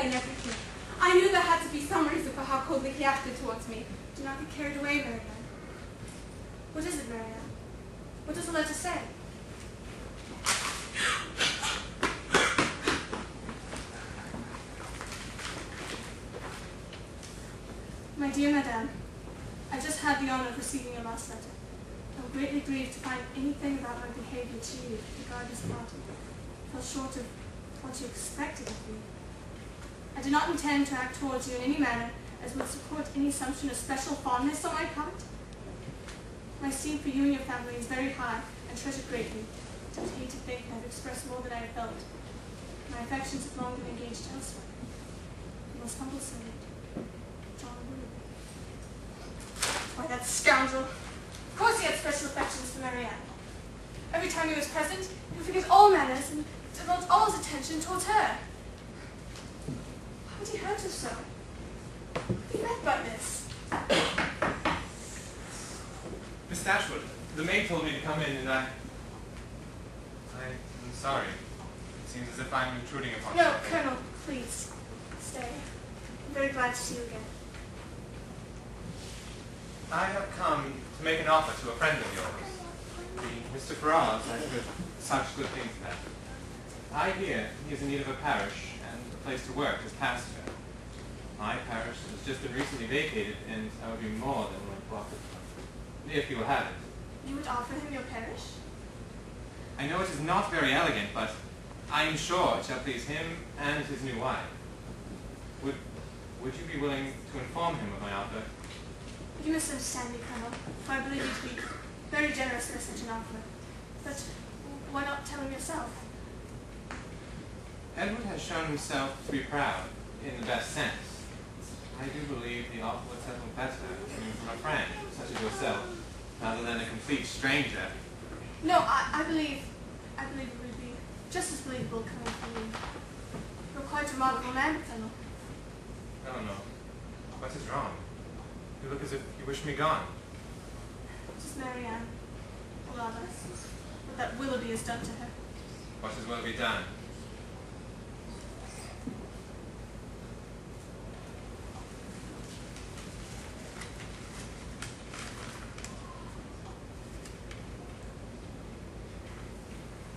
explain everything. I knew there had to be some reason for how coldly he acted towards me. Do not be carried away, Marianne. What is it, Marianne? What does the letter say? My dear Madame, I just had the honor of receiving your last letter. I was greatly grieved to find anything about my behavior to you regarding this party fell short of what you expected of me. I do not intend to act towards you in any manner as would support any assumption of special fondness on my part. My esteem for you and your family is very high and treasured greatly. I would hate to think I have expressed more than I have felt. My affections have long been engaged elsewhere. The most humble servant, John Willoughby. Why, that scoundrel! Of course he had special affections for Marianne. Every time he was present, he would forget all manners and devote all his attention towards her. Why would he hurt her so? He meant by this. Miss Dashwood, the maid told me to come in and I'm sorry. It seems as if I'm intruding upon No, something. Colonel, please, stay. I'm very glad to see you again. I have come to make an offer to a friend of yours. The Mr. Ferrars has heard such good things about. I hear he is in need of a parish and a place to work as pastor. My parish has just been recently vacated, and I would be more than willing to offer it, if you will have it. You would offer him your parish? I know it is not very elegant, but I am sure it shall please him and his new wife. Would you be willing to inform him of my offer? You misunderstand me, Colonel, for I believe you to be very generous for such an offer. But why not tell him yourself? Edward has shown himself to be proud, in the best sense. I do believe the offer would settle better coming from a friend, such as yourself, rather than a complete stranger. No, I believe it would be just as believable coming from you. You're quite a remarkable man, Colonel. No. What is wrong? You look as if you wish me gone. Just Marianne, or rather, what that Willoughby has done to her. What has Willoughby done?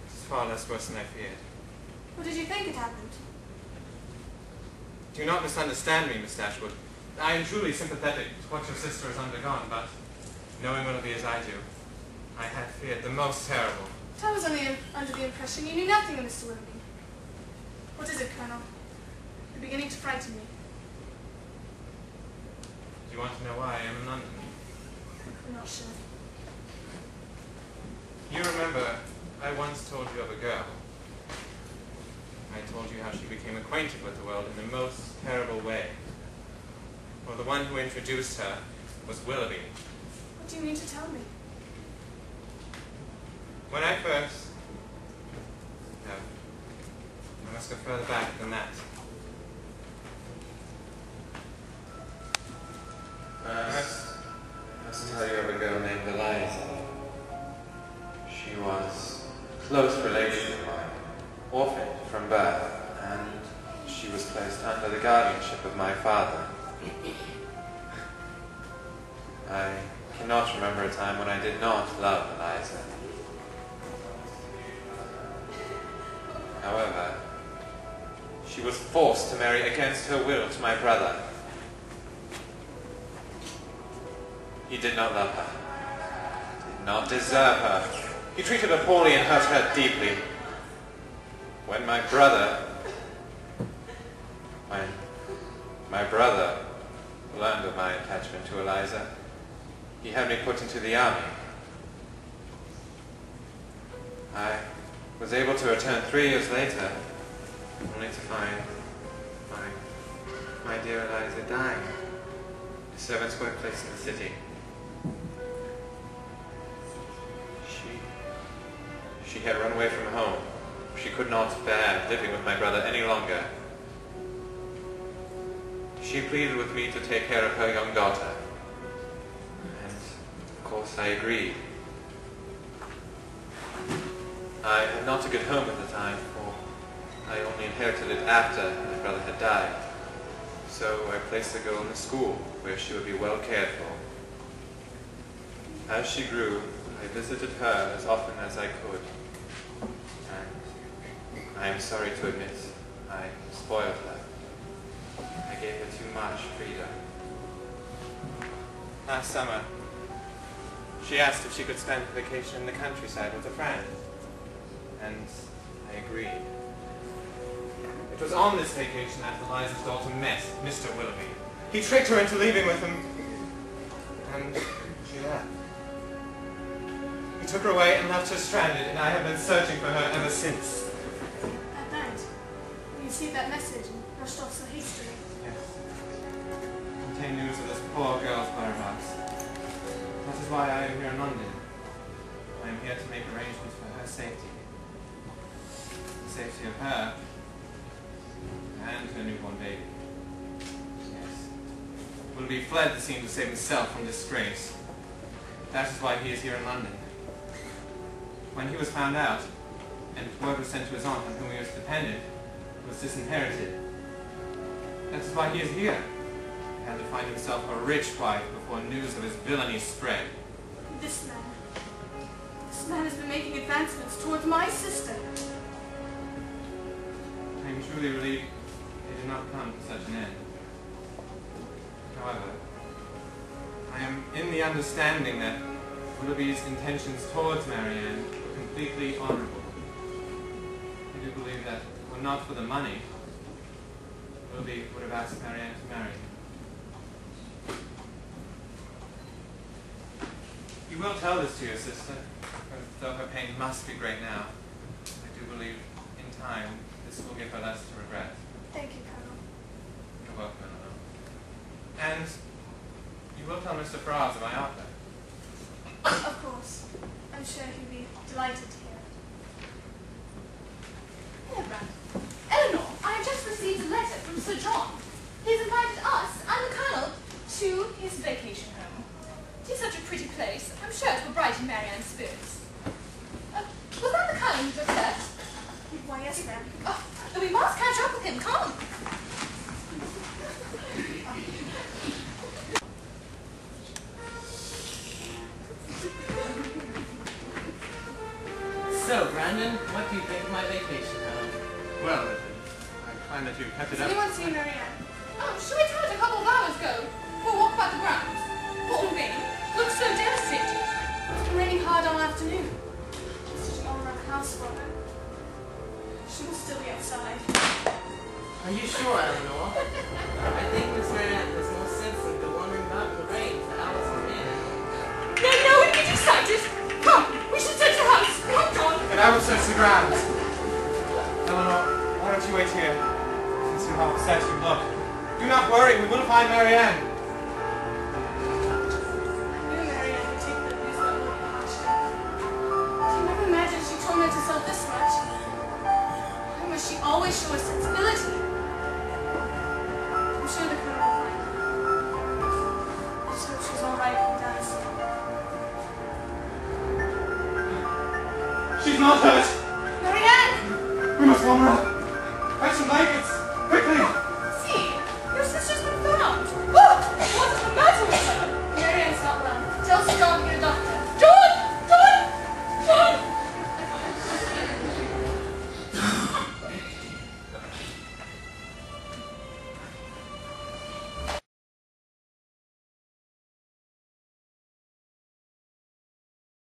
It's far less worse than I feared. What did you think had happened? Do not misunderstand me, Miss Dashwood. I am truly sympathetic to what your sister has undergone, but knowing Willoughby as I do, I had feared the most terrible. I was only under the impression you knew nothing of Mr. Willoughby. What is it, Colonel? You're beginning to frighten me. Do you want to know why I am in London? I'm not sure. You remember, I once told you of a girl. I told you how she became acquainted with the world in the most terrible way. Well, the one who introduced her was Willoughby. What do you mean to tell me? When I first... No. I must go further back than that. I must tell you of a girl named Eliza. She was a close relation of mine, orphaned from birth, and she was placed under the guardianship of my father. I cannot remember a time when I did not love Eliza. However, she was forced to marry against her will to my brother. He did not love her, did not deserve her. He treated her poorly and hurt her deeply. When my brother learned of my attachment to Eliza, he had me put into the army. I was able to return 3 years later, only to find my dear Eliza dying in a servant's workplace in the city. She had run away from home. She could not bear living with my brother any longer. She pleaded with me to take care of her young daughter. And, of course, I agreed. I had not a good home at the time, for I only inherited it after my brother had died. So I placed the girl in a school where she would be well cared for. As she grew, I visited her as often as I could. And I am sorry to admit, I spoiled her. I gave her too much freedom. Last summer, she asked if she could spend a vacation in the countryside with a friend. And I agreed. It was on this vacation that Eliza's daughter met Mr. Willoughby. He tricked her into leaving with him, and she left. He took her away and left her stranded, and I have been searching for her ever since. At night, you received that message and rushed off so hastily. Yes. It contained news of this poor girl's whereabouts. That is why I am here in London. I am here to make arrangements for her safety. The safety of her and her newborn baby. Yes. Willoughby fled the scene to save himself from disgrace. That is why he is here in London. When he was found out, and word was sent to his aunt on whom he was dependent, he was disinherited. That is why he is here. He had to find himself a rich wife before news of his villainy spread. This man has been making advancements towards my sister. I am truly relieved it did not come to such an end. However, I am in the understanding that Willoughby's intentions towards Marianne were completely honorable. I do believe that, were not for the money, Willoughby would have asked Marianne to marry him. You will tell this to your sister, though her pain must be great now. I do believe, in time, this will give her less to regret. Thank you, Colonel. You're welcome, Elinor. And you will tell Mr. Ferrars of my offer. Of course. I'm sure he'd be delighted to hear it. Here, Brandon. Elinor, I have just received a letter from Sir John. He's invited us and the Colonel to his vacation home. It is such a pretty place. I'm sure it will brighten Marianne's spirits. Was that the Colonel you just left? Why, yes, ma'am. Oh, then we must catch up with him. Come. So, Brandon, what do you think of my vacation home? Well, I find that you've kept it Has up. anyone seen Marianne? She returned a couple of hours ago for a walk about the grounds. Poor Rain looks so devastated. It's been raining hard all afternoon. Sitting all around the house for her. She will still be outside. Are you sure, Elinor? I think Miss Marianne has more sense than go wandering about in the rain for hours on end. No, we get excited. Come, we should search the house. Come, John. And I will search the grounds. Elinor, why don't you wait here? Since you have upset you look. Do not worry, we will find Marianne. I knew Marianne would take the news that will be hardship. I can never imagine she tormented herself this much. Why must she always show us sensibility?